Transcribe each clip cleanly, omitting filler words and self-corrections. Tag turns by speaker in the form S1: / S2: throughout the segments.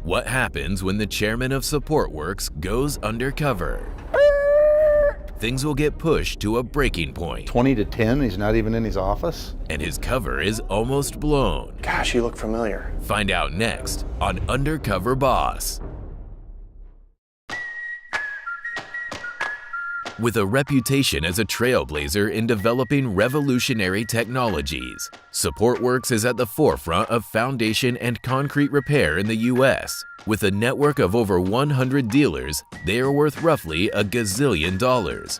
S1: What happens when the chairman of Supportworks goes undercover? Things will get pushed to a breaking point.
S2: 20 to 10, he's not even in his office.
S1: And his cover is almost blown.
S3: Gosh, you look familiar.
S1: Find out next on Undercover Boss. With a reputation as a trailblazer in developing revolutionary technologies, Supportworks is at the forefront of foundation and concrete repair in the U.S. With a network of over 100 dealers, they are worth roughly $1 gazillion.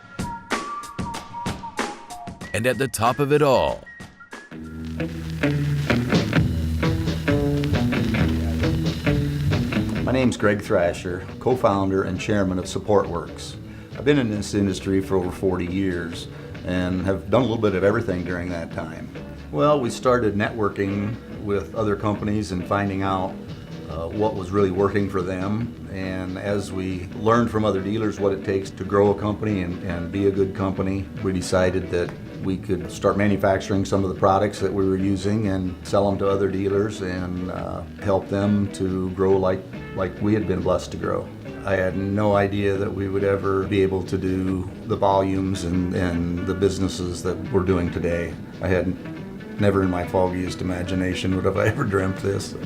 S1: And at the top of it all,
S2: My name's Greg Thrasher, co-founder and chairman of Supportworks. I've been in this industry for over 40 years and have done a little bit of everything during that time. Well, we started networking with other companies and finding out what was really working for them. And as we learned from other dealers what it takes to grow a company and be a good company, we decided that we could start manufacturing some of the products that we were using and sell them to other dealers and help them to grow like we had been blessed to grow. I had no idea that we would ever be able to do the volumes and the businesses that we're doing today. I had never in my foggiest imagination would have I ever dreamt this.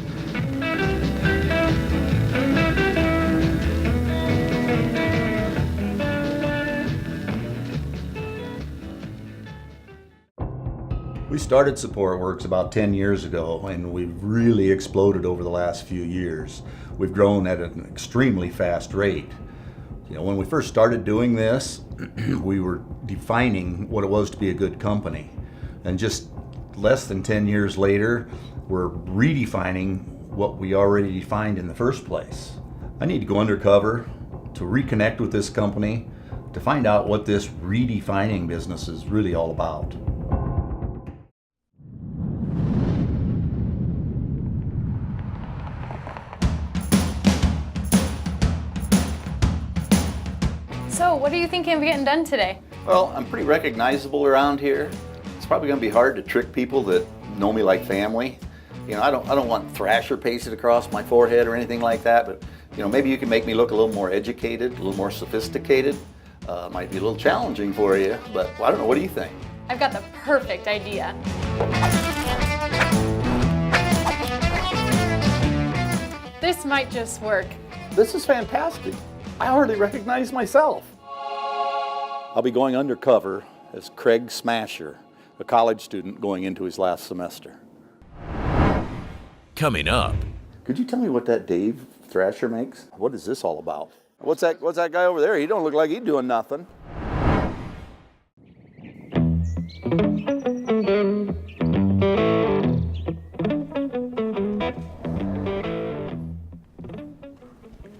S2: We started Supportworks about 10 years ago, and we've really exploded over the last few years. We've grown at an extremely fast rate. When we first started doing this, we were defining what it was to be a good company. And just less than 10 years later, we're redefining what we already defined in the first place. I need to go undercover to reconnect with this company to find out what this redefining business is really all about.
S4: So, what are you thinking of getting done today?
S2: Well, I'm pretty recognizable around here. It's probably going to be hard to trick people that know me like family. I don't want Thrasher pasted across my forehead or anything like that, but maybe you can make me look a little more educated, a little more sophisticated. Might be a little challenging for you, but I don't know. What do you think?
S4: I've got the perfect idea. This might just work.
S2: This is fantastic. I hardly recognize myself. I'll be going undercover as Craig Smasher, a college student going into his last semester.
S1: coming up.
S2: Could you tell me what that Dave Thrasher makes? What is this all about? What's that guy over there? He don't look like he's doing nothing.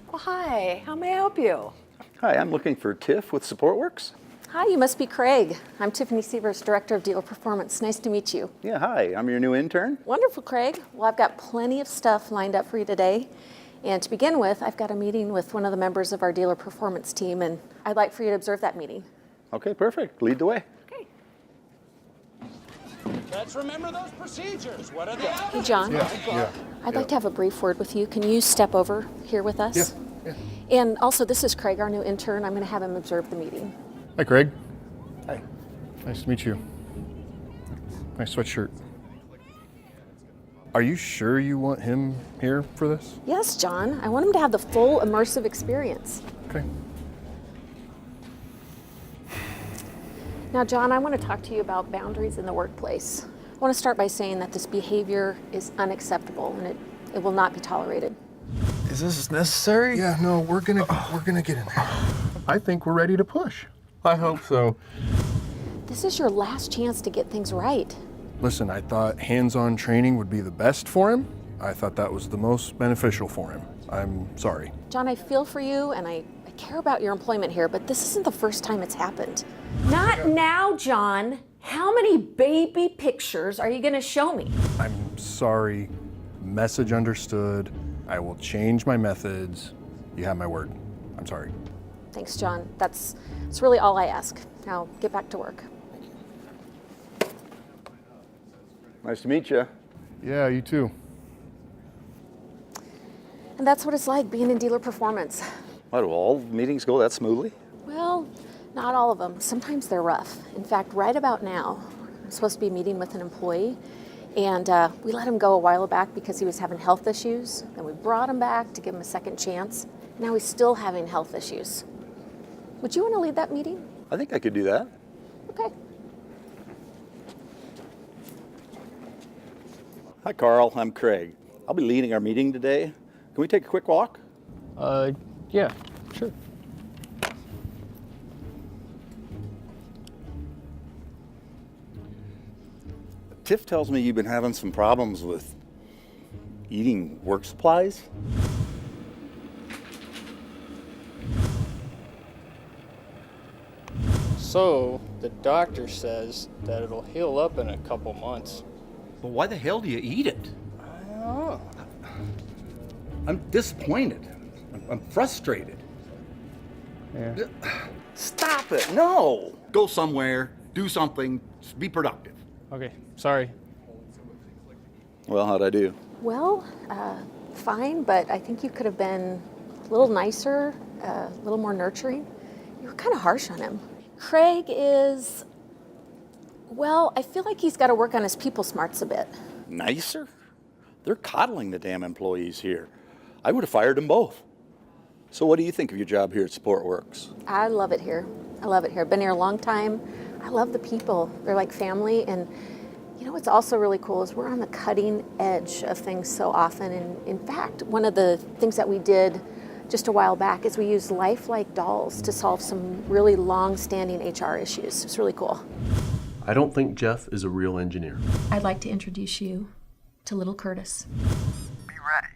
S5: Well, hi, how may I help you?
S2: Hi, I'm looking for Tiff with Supportworks.
S5: Hi, you must be Craig. I'm Tiffany Sievers, Director of Dealer Performance. Nice to meet you.
S2: Yeah, hi, I'm your new intern.
S5: Wonderful, Craig. Well, I've got plenty of stuff lined up for you today. And to begin with, I've got a meeting with one of the members of our Dealer Performance team, and I'd like for you to observe that meeting.
S2: Okay, perfect. Lead the way.
S5: Okay.
S6: Let's remember those procedures. What are they?
S5: Hey, John.
S7: Yeah.
S5: I'd like to have a brief word with you. Can you step over here with us?
S7: Yeah.
S5: And also, this is Craig, our new intern. I'm going to have him observe the meeting.
S7: Hi, Craig.
S2: Hi.
S7: Nice to meet you. Nice sweatshirt. Are you sure you want him here for this?
S5: Yes, John. I want him to have the full immersive experience.
S7: Okay.
S5: Now, John, I want to talk to you about boundaries in the workplace. I want to start by saying that this behavior is unacceptable and it will not be tolerated.
S3: Is this necessary?
S7: Yeah, no, we're gonna get in there. I think we're ready to push.
S3: I hope so.
S5: This is your last chance to get things right.
S7: Listen, I thought hands-on training would be the best for him. I thought that was the most beneficial for him. I'm sorry.
S5: John, I feel for you and I care about your employment here, but this isn't the first time it's happened.
S8: Not now, John. How many baby pictures are you going to show me?
S7: I'm sorry. Message understood. I will change my methods. You have my word. I'm sorry.
S5: Thanks, John. That's really all I ask. Now, get back to work.
S2: Nice to meet you.
S7: Yeah, you too.
S5: And that's what it's like being in dealer performance.
S9: Why, do all meetings go that smoothly?
S5: Well, not all of them. Sometimes they're rough. In fact, right about now, I'm supposed to be meeting with an employee, and we let him go a while back because he was having health issues. Then we brought him back to give him a second chance. Now he's still having health issues. Would you want to lead that meeting?
S9: I think I could do that.
S5: Okay.
S9: Hi, Carl. I'm Craig. I'll be leading our meeting today. Can we take a quick walk?
S3: Yeah, sure.
S9: Tiff tells me you've been having some problems with eating work supplies.
S10: So, the doctor says that it'll heal up in a couple months.
S2: But why the hell do you eat it?
S10: I don't know.
S2: I'm disappointed. I'm frustrated.
S3: Yeah.
S9: Stop it! No!
S2: Go somewhere, do something, just be productive.
S3: Okay, sorry.
S9: Well, how'd I do?
S5: Well, fine, but I think you could have been a little nicer, a little more nurturing. You were kind of harsh on him. Craig is, well, I feel like he's got to work on his people smarts a bit.
S9: Nicer? They're coddling the damn employees here. I would have fired them both. So what do you think of your job here at Supportworks?
S5: I love it here. I love it here. Been here a long time. I love the people. They're like family. And you know what's also really cool is we're on the cutting edge of things so often. And in fact, one of the things that we did just a while back is we used lifelike dolls to solve some really long-standing HR issues. It's really cool.
S11: I don't think Jeff is a real engineer.
S5: I'd like to introduce you to little Curtis.
S12: Be ready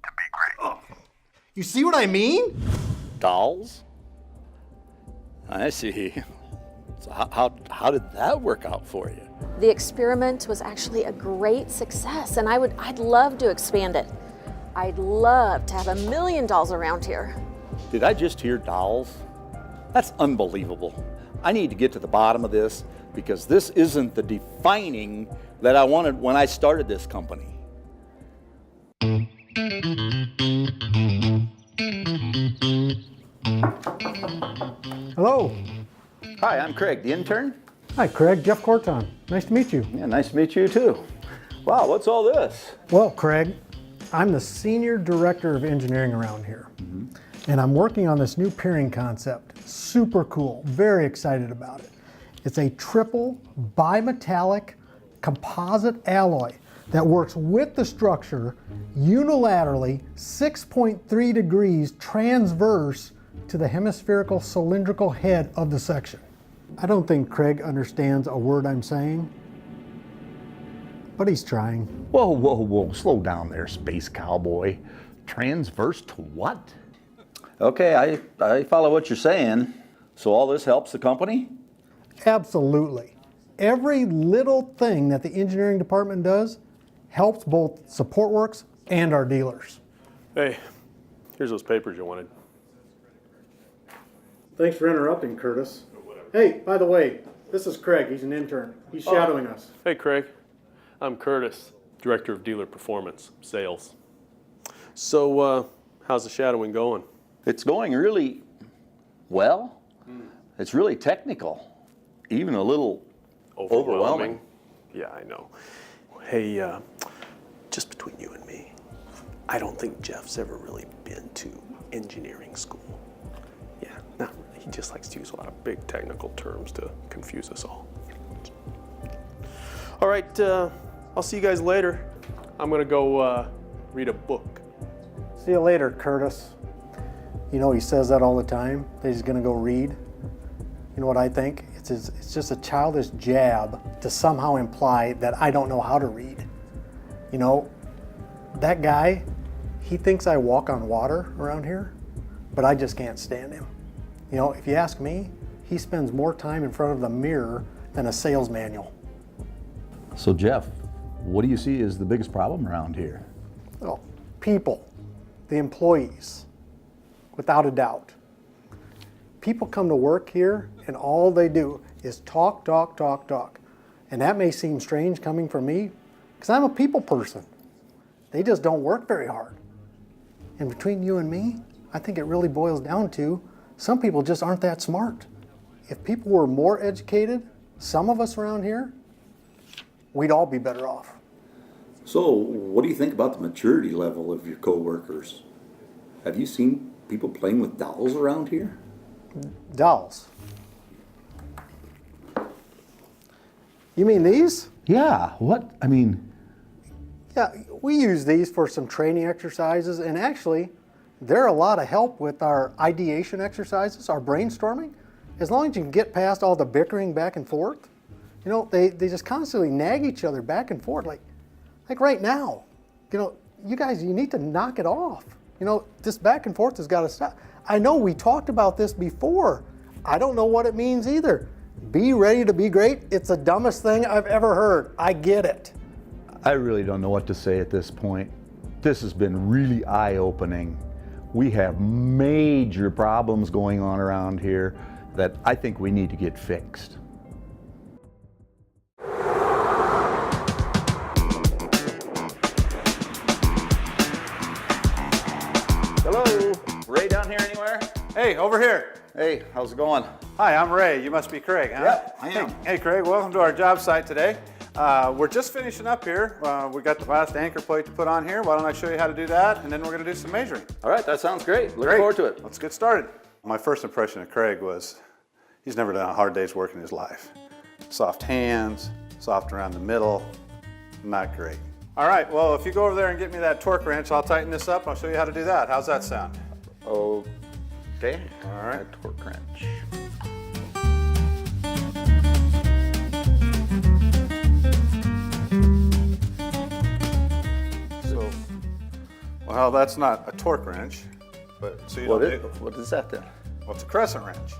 S12: to be great.
S3: Oh. You see what I mean?
S9: Dolls? I see. So how did that work out for you?
S5: The experiment was actually a great success, and I'd love to expand it. I'd love to have 1 million dolls around here.
S9: Did I just hear dolls? That's unbelievable. I need to get to the bottom of this because this isn't the defining that I wanted when I started this company.
S13: Hello.
S9: Hi, I'm Craig, the intern.
S13: Hi, Craig. Jeff Corton. Nice to meet you.
S9: Yeah, nice to meet you too. Wow, what's all this?
S13: Well, Craig, I'm the Senior Director of Engineering around here. And I'm working on this new peering concept. Super cool. Very excited about it. It's a triple bimetallic composite alloy that works with the structure unilaterally 6.3 degrees transverse to the hemispherical cylindrical head of the section. I don't think Craig understands a word I'm saying, but he's trying.
S14: Whoa, whoa, whoa, slow down there, space cowboy. Transverse to what?
S9: Okay, I follow what you're saying. So all this helps the company?
S13: Absolutely. Every little thing that the engineering department does helps both Supportworks and our dealers.
S11: Hey, here's those papers you wanted.
S13: Thanks for interrupting, Curtis. Hey, by the way, this is Craig. He's an intern. He's shadowing us.
S11: Hey, Craig. I'm Curtis, Director of Dealer Performance, Sales. So, how's the shadowing going?
S9: It's going really well. It's really technical, even a little overwhelming.
S11: Yeah, I know. Hey, just between you and me, I don't think Jeff's ever really been to engineering school. Yeah, not really. He just likes to use a lot of big technical terms to confuse us all. All right, I'll see you guys later. I'm gonna go read a book.
S13: See you later, Curtis. You know, he says that all the time, that he's gonna go read. You know what I think? It's just a childish jab to somehow imply that I don't know how to read. You know, that guy, he thinks I walk on water around here, but I just can't stand him. You know, if you ask me, he spends more time in front of the mirror than a sales manual.
S14: So Jeff, what do you see as the biggest problem around here?
S13: Well, people, the employees, without a doubt. People come to work here and all they do is talk, talk, talk, talk. And that may seem strange coming from me because I'm a people person. They just don't work very hard. And between you and me, I think it really boils down to some people just aren't that smart. If people were more educated, some of us around here, we'd all be better off.
S9: So, what do you think about the maturity level of your coworkers? Have you seen people playing with dolls around here?
S13: Dolls? You mean these?
S14: Yeah, what? I mean,
S13: Yeah, we use these for some training exercises, and actually, they're a lot of help with our ideation exercises, our brainstorming. As long as you can get past all the bickering back and forth, you know, they just constantly nag each other back and forth, like right now. You know, you guys, you need to knock it off. You know, this back and forth has got to stop. I know we talked about this before. I don't know what it means either. Be ready to be great. It's the dumbest thing I've ever heard. I get it.
S14: I really don't know what to say at this point. This has been really eye-opening. We have major problems going on around here that I think we need to get fixed.
S9: Hello, Ray down here anywhere?
S15: Hey, over here.
S9: Hey, how's it going?
S15: Hi, I'm Ray. You must be Craig, huh?
S9: Yep, I am.
S15: Hey, Craig, welcome to our job site today. We're just finishing up here. We got the last anchor plate to put on here. Why don't I show you how to do that, and then we're going to do some measuring.
S9: All right, that sounds great. Looking forward to it.
S15: Let's get started. My first impression of Craig was he's never done a hard day's work in his life. Soft hands, soft around the middle, not great. All right, well, if you go over there and get me that torque wrench, I'll tighten this up. I'll show you how to do that. How's that sound?
S9: Okay.
S15: All right.
S9: Torque wrench.
S15: So, well, that's not a torque wrench, but so you
S9: What is that then?
S15: Well, it's a crescent wrench.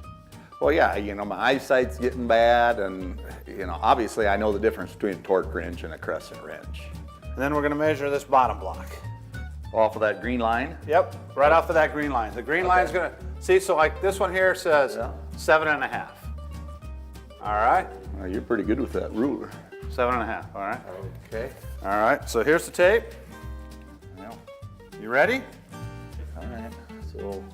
S9: Well, yeah, you know, my eyesight's getting bad, and, you know, obviously I know the difference between a torque wrench and a crescent wrench.
S15: And then we're going to measure this bottom block.
S9: Off of that green line?
S15: Yep, right off of that green line. The green line's going to, see, so like this one here says 7.5. All right?
S9: Oh, you're pretty good with that ruler.
S15: 7.5, all right?
S9: Okay.
S15: All right, so here's the tape.
S9: Well,
S15: You ready?
S9: all right, so.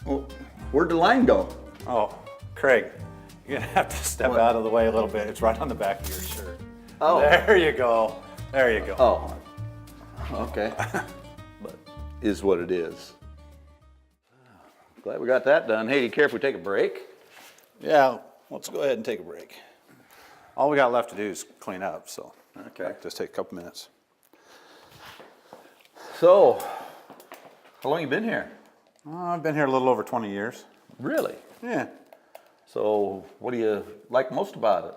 S9: Oh, where'd the line go?
S15: Oh, Craig, you're going to have to step out of the way a little bit. It's right on the back of your shirt.
S9: Oh.
S15: There you go. There you go.
S9: Oh, okay. But is what it is. Glad we got that done. Hey, do you care if we take a break?
S15: Yeah, let's go ahead and take a break. All we got left to do is clean up, so
S9: Okay.
S15: just take a couple minutes.
S9: So, how long you been here?
S15: I've been here a little over 20 years.
S9: Really?
S15: Yeah.
S9: So, what do you like most about it?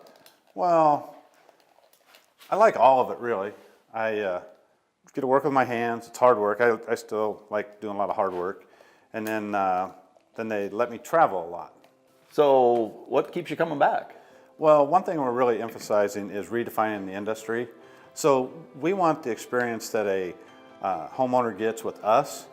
S15: Well, I like all of it, really. I get to work with my hands. It's hard work. I still like doing a lot of hard work. And then they let me travel a lot.
S9: So, what keeps you coming back?
S15: Well, one thing we're really emphasizing is redefining the industry. So we want the experience that a homeowner gets with us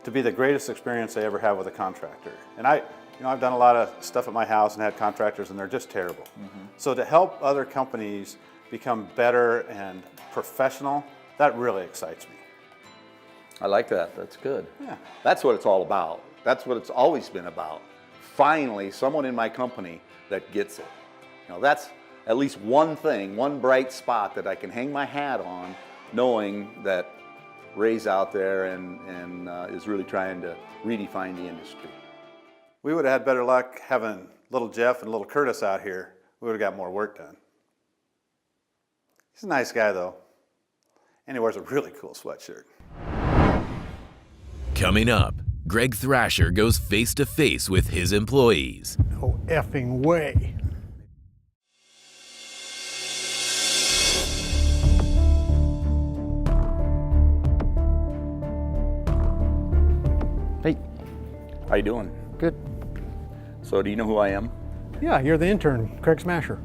S15: to be the greatest experience they ever have with a contractor. And I've done a lot of stuff at my house and had contractors, and they're just terrible. Mm-hmm. So to help other companies become better and professional, that really excites me.
S9: I like that. That's good.
S15: Yeah.
S9: That's what it's all about. That's what it's always been about. Finally, someone in my company that gets it. You know, that's at least one thing, one bright spot that I can hang my hat on, knowing that Ray's out there and is really trying to redefine the industry.
S15: We would have had better luck having little Jeff and little Curtis out here. We would have got more work done. He's a nice guy, though. And he wears a really cool sweatshirt.
S1: Coming up, Greg Thrasher goes face to face with his employees.
S13: No effing way. Hey.
S9: How you doing?
S13: Good.
S9: So do you know who I am?
S13: Yeah, you're the intern, Craig Smasher.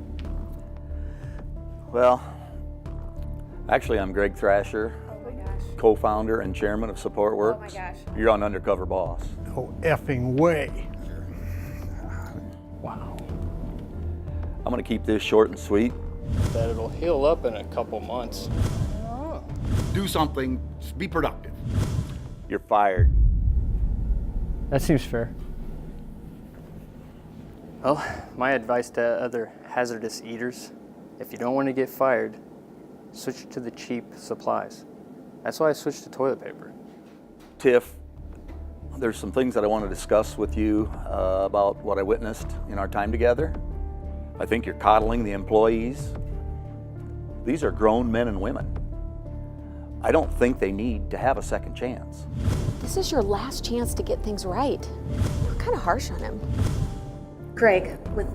S9: Well, actually I'm Greg Thrasher, co-founder and chairman of Supportworks.
S4: Oh my gosh.
S9: You're on Undercover Boss.
S13: No effing way. Wow.
S9: I'm gonna keep this short and sweet.
S10: That it'll heal up in a couple months.
S15: Oh.
S14: Do something, be productive.
S9: You're fired.
S3: That seems fair.
S10: Well, my advice to other hazardous eaters, if you don't want to get fired, switch to the cheap supplies. That's why I switched to toilet paper.
S9: Tiff, there's some things that I want to discuss with you about what I witnessed in our time together. I think you're coddling the employees. These are grown men and women. I don't think they need to have a second chance.
S5: This is your last chance to get things right. You're kind of harsh on him.
S8: Greg, with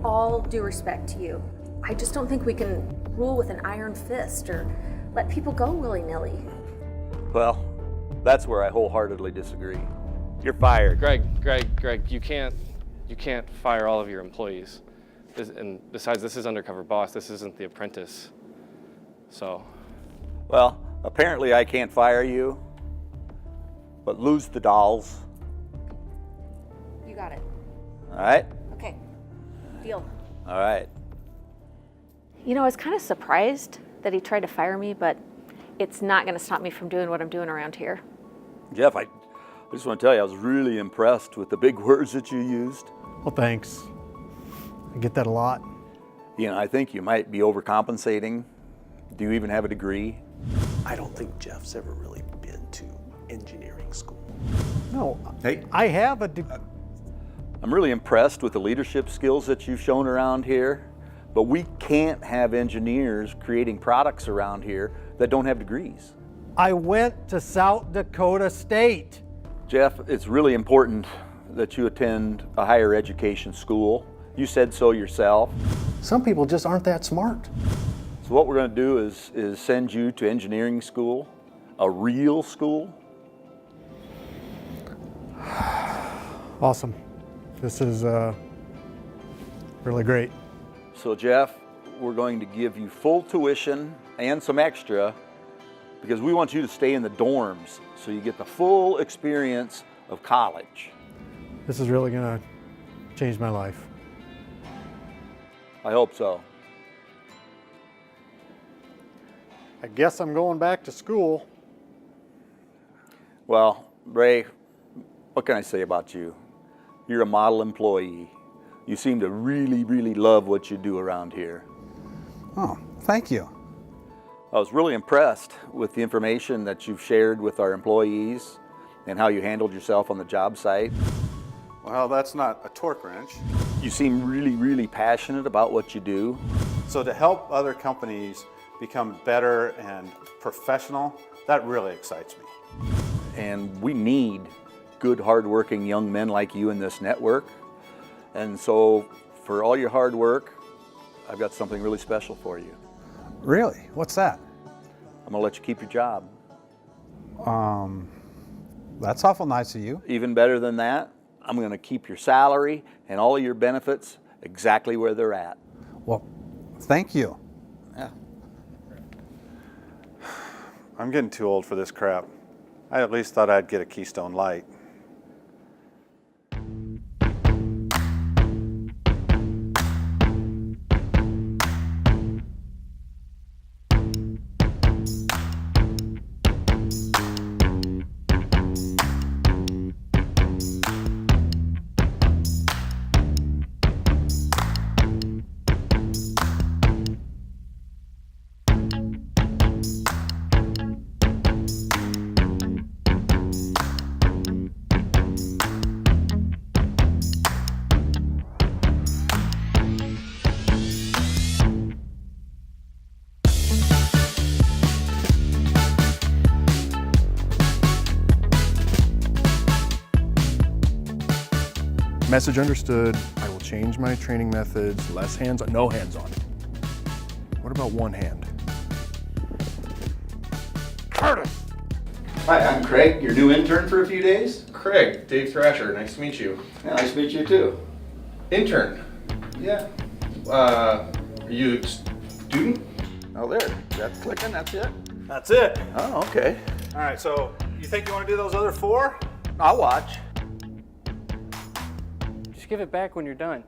S8: all due respect to you, I just don't think we can rule with an iron fist or let people go willy-nilly.
S9: Well, that's where I wholeheartedly disagree. You're fired.
S16: Greg, you can't fire all of your employees. And besides, this is Undercover Boss. This isn't The Apprentice. So.
S9: Well, apparently I can't fire you, but lose the dolls.
S5: You got it.
S9: All right?
S5: Okay. Deal.
S9: All right.
S5: You know, I was kind of surprised that he tried to fire me, but it's not going to stop me from doing what I'm doing around here.
S9: Jeff, I just want to tell you, I was really impressed with the big words that you used.
S13: Well, thanks. I get that a lot.
S9: You know, I think you might be overcompensating. Do you even have a degree?
S11: I don't think Jeff's ever really been to engineering school.
S13: No,
S14: Hey.
S13: I have a degree.
S9: I'm really impressed with the leadership skills that you've shown around here, but we can't have engineers creating products around here that don't have degrees.
S13: I went to South Dakota State.
S9: Jeff, it's really important that you attend a higher education school. You said so yourself.
S13: Some people just aren't that smart.
S9: So what we're going to do is send you to engineering school, a real school.
S13: Awesome. This is really great.
S9: So Jeff, we're going to give you full tuition and some extra because we want you to stay in the dorms so you get the full experience of college.
S13: This is really going to change my life.
S9: I hope so.
S13: I guess I'm going back to school.
S9: Well, Ray, what can I say about you? You're a model employee. You seem to really, really love what you do around here.
S17: Oh, thank you.
S9: I was really impressed with the information that you've shared with our employees and how you handled yourself on the job site.
S15: Well, that's not a torque wrench.
S9: You seem really, really passionate about what you do.
S15: So to help other companies become better and professional, that really excites me.
S9: And we need good, hardworking young men like you in this network. And so for all your hard work, I've got something really special for you.
S17: Really? What's that?
S9: I'm gonna let you keep your job.
S17: That's awful nice of you.
S9: Even better than that, I'm gonna keep your salary and all of your benefits exactly where they're at.
S17: Well, thank you.
S9: Yeah.
S15: I'm getting too old for this crap. I at least thought I'd get a Keystone Light.
S7: Message understood. I will change my training methods. Less hands-on, no hands-on. What about one hand?
S2: Curtis! Hi, I'm Craig, your new intern for a few days.
S18: Craig, Dave Thrasher, nice to meet you.
S2: Yeah, nice to meet you too.
S18: Intern?
S2: Yeah.
S18: Are you a student?
S2: Oh, there, that's clicking, that's it.
S15: That's it.
S2: Oh, okay.
S15: All right, so you think you want to do those other 4?
S2: I'll watch.
S10: Just give it back when you're done.